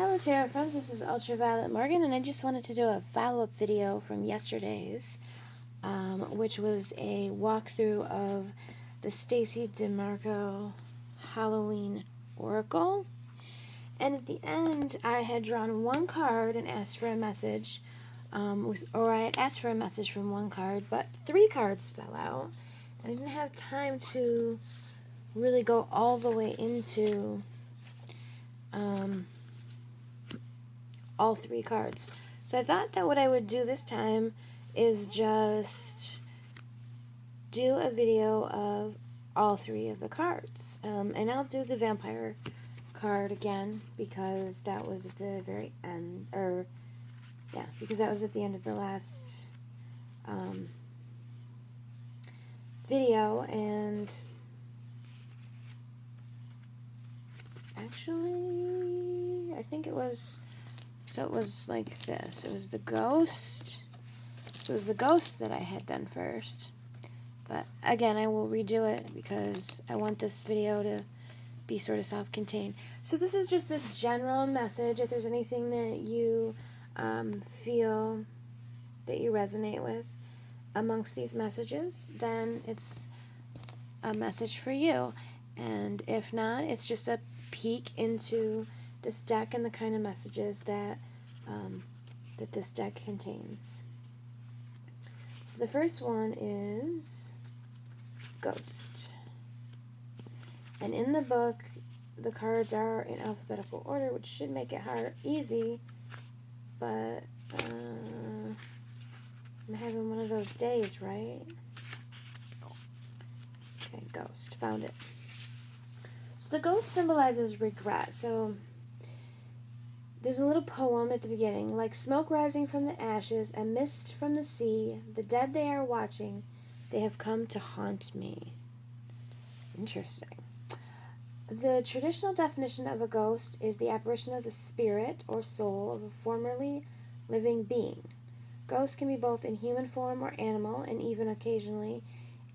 Hello Tarot friends, this is Ultraviolet Morgan, and I just wanted to do a follow-up video from yesterday's, which was a walkthrough of the Stacey DeMarco Halloween Oracle. And at the end, I had drawn one card and asked for a message, or I had asked for a message from one card, but 3 cards fell out. I didn't have time to really go all the way into all 3 cards. So I thought that what I would do this time is just do a video of all 3 of the cards. And I'll do the vampire card again because that was at the very end, because that was at the end of the last video, and actually I think it was, so it was like this. It was the ghost. So it was the ghost that I had done first. But again, I will redo it because I want this video to be sort of self-contained. So this is just a general message. If there's anything that you feel that you resonate with amongst these messages, then it's a message for you. And if not, it's just a peek into this deck and the kind of messages that that this deck contains. So the first one is Ghost. And in the book, the cards are in alphabetical order, which should make it easy, but I'm having one of those days, right? Okay, Ghost. Found it. So the ghost symbolizes regret. So there's a little poem at the beginning. Like smoke rising from the ashes, a mist from the sea, the dead they are watching, they have come to haunt me. Interesting. The traditional definition of a ghost is the apparition of the spirit or soul of a formerly living being. Ghosts can be both in human form or animal, and even occasionally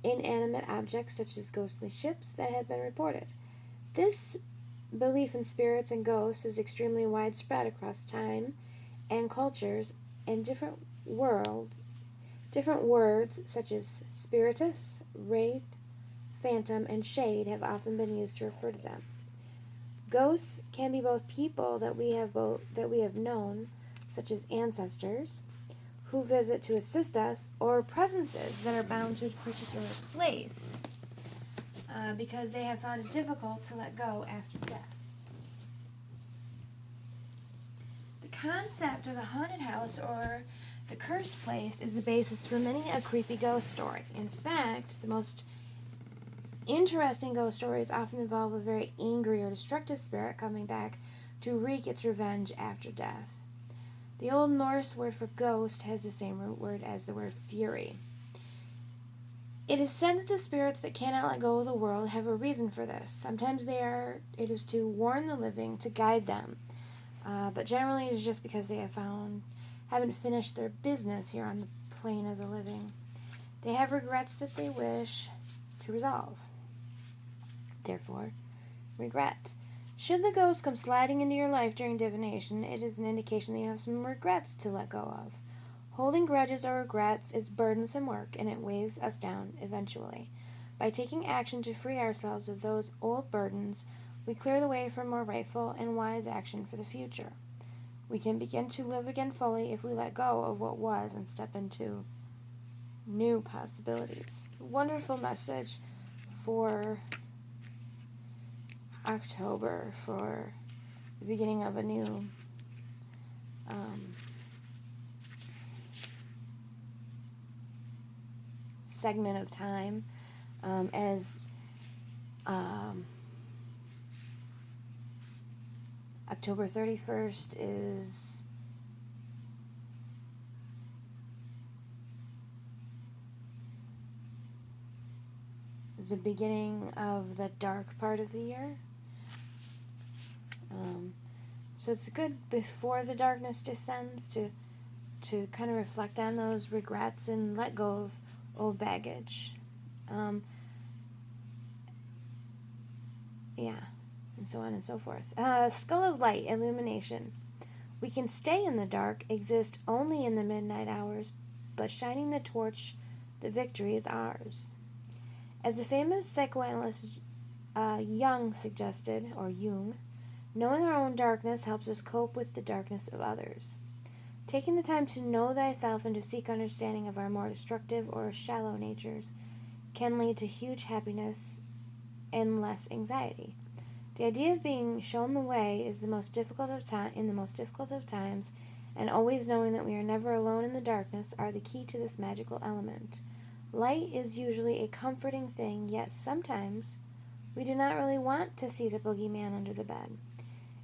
inanimate objects such as ghostly ships that have been reported. This belief in spirits and ghosts is extremely widespread across time and cultures, and different words such as spiritus, wraith, phantom, and shade have often been used to refer to them. Ghosts can be both people that we have known, such as ancestors, who visit to assist us, or presences that are bound to a particular place because they have found it difficult to let go after death. The concept of the haunted house or the cursed place is the basis for many a creepy ghost story. In fact, the most interesting ghost stories often involve a very angry or destructive spirit coming back to wreak its revenge after death. The Old Norse word for ghost has the same root word as the word fury. It is said that the spirits that cannot let go of the world have a reason for this. Sometimes it is to warn the living, to guide them. But generally it is just because they haven't finished their business here on the plane of the living. They have regrets that they wish to resolve. Therefore, regret. Should the ghost come sliding into your life during divination, it is an indication that you have some regrets to let go of. Holding grudges or regrets is burdensome work, and it weighs us down eventually. By taking action to free ourselves of those old burdens, we clear the way for more rightful and wise action for the future. We can begin to live again fully if we let go of what was and step into new possibilities. Wonderful message for October, for the beginning of a new segment of time, as October 31st is the beginning of the dark part of the year. So it's good before the darkness descends to kind of reflect on those regrets and let go of old baggage. and so on and so forth. Skull of light, illumination. We can stay in the dark, exist only in the midnight hours, but shining the torch, the victory is ours. As the famous psychoanalyst Jung suggested, or Jung, knowing our own darkness helps us cope with the darkness of others. Taking the time to know thyself and to seek understanding of our more destructive or shallow natures can lead to huge happiness and less anxiety. The idea of being shown the way is the most difficult of in the most difficult of times, and always knowing that we are never alone in the darkness are the key to this magical element. Light is usually a comforting thing, yet sometimes we do not really want to see the boogeyman under the bed.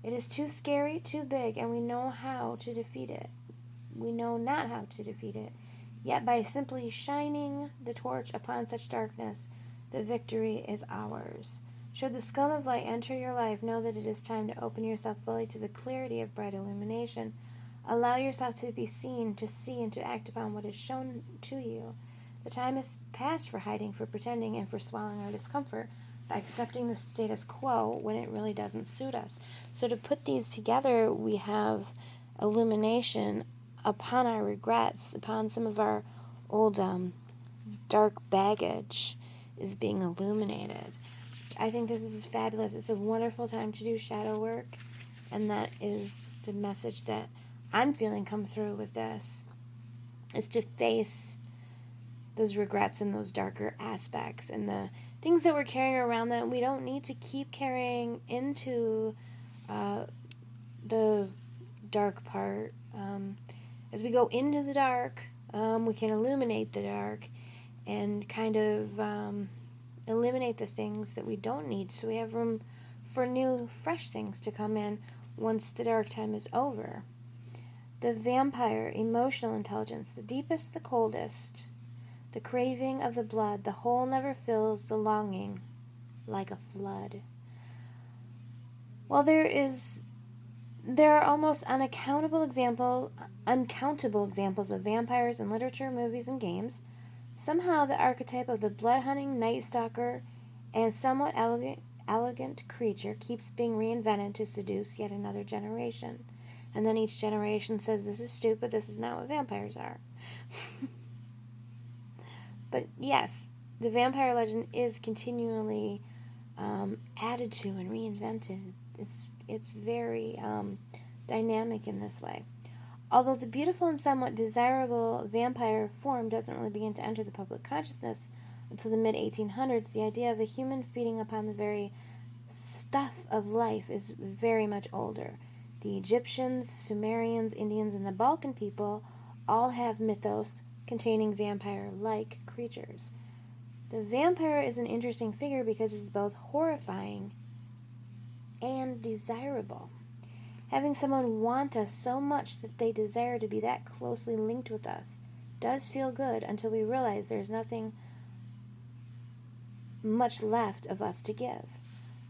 It is too scary, too big, and we know how to defeat it. We know not how to defeat it. Yet by simply shining the torch upon such darkness, the victory is ours. Should the skull of light enter your life, know that it is time to open yourself fully to the clarity of bright illumination. Allow yourself to be seen, to see, and to act upon what is shown to you. The time is past for hiding, for pretending, and for swallowing our discomfort by accepting the status quo when it really doesn't suit us. So to put these together, we have illumination upon our regrets, upon some of our old dark baggage is being illuminated. I think this is fabulous. It's a wonderful time to do shadow work, and that is the message that I'm feeling come through with this, is to face those regrets and those darker aspects and the things that we're carrying around that we don't need to keep carrying into the dark part. As we go into the dark, we can illuminate the dark and kind of eliminate the things that we don't need, so we have room for new, fresh things to come in once the dark time is over. The vampire, emotional intelligence, the deepest, the coldest, the craving of the blood, the hole never fills, the longing like a flood. While there are almost uncountable examples of vampires in literature, movies, and games, somehow the archetype of the blood-hunting night stalker and somewhat elegant creature keeps being reinvented to seduce yet another generation. And then each generation says, this is stupid, this is not what vampires are. But yes, the vampire legend is continually added to and reinvented. It's very dynamic in this way. Although the beautiful and somewhat desirable vampire form doesn't really begin to enter the public consciousness until the mid-1800s, the idea of a human feeding upon the very stuff of life is very much older. The Egyptians, Sumerians, Indians, and the Balkan people all have mythos containing vampire-like creatures. The vampire is an interesting figure because it's both horrifying and desirable. Having someone want us so much that they desire to be that closely linked with us does feel good until we realize there's nothing much left of us to give.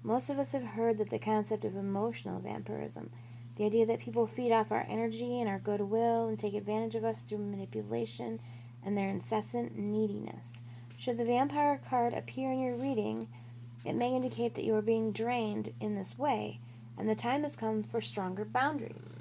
Most of us have heard that the concept of emotional vampirism, the idea that people feed off our energy and our goodwill and take advantage of us through manipulation and their incessant neediness. Should the vampire card appear in your reading, it may indicate that you are being drained in this way, and the time has come for stronger boundaries.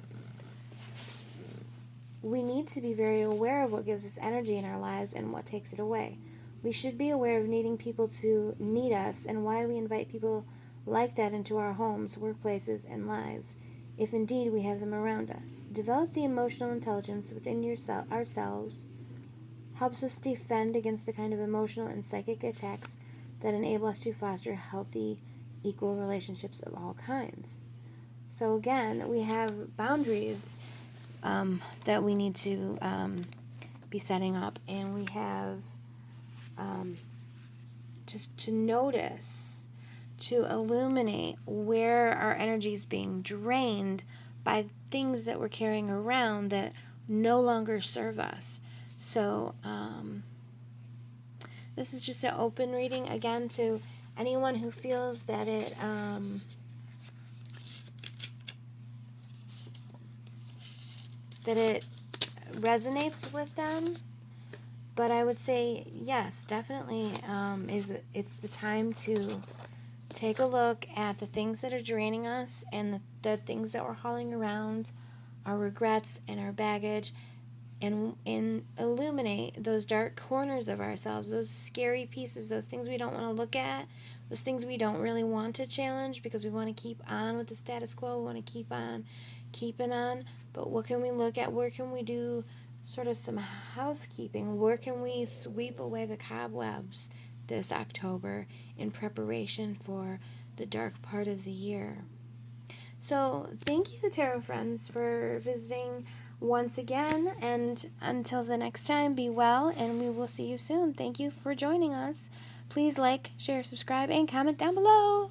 We need to be very aware of what gives us energy in our lives and what takes it away. We should be aware of needing people to need us and why we invite people like that into our homes, workplaces, and lives, if indeed we have them around us. Develop the emotional intelligence within ourselves helps us defend against the kind of emotional and psychic attacks that enable us to foster healthy, equal relationships of all kinds. So again, we have boundaries that we need to be setting up, and we have just to notice, to illuminate where our energy is being drained by things that we're carrying around that no longer serve us. So this is just an open reading, again, to anyone who feels that it resonates with them. But I would say, yes, definitely, it's the time to take a look at the things that are draining us and the things that we're hauling around, our regrets and our baggage, and illuminate those dark corners of ourselves, those scary pieces, those things we don't want to look at, those things we don't really want to challenge because we want to keep on with the status quo, we want to keep on keeping on. But what can we look at? Where can we do sort of some housekeeping? Where can we sweep away the cobwebs this October in preparation for the dark part of the year? So thank you, tarot friends, for visiting once again, and until the next time, be well, and we will see you soon. Thank you for joining us. Please like, share, subscribe, and comment down below.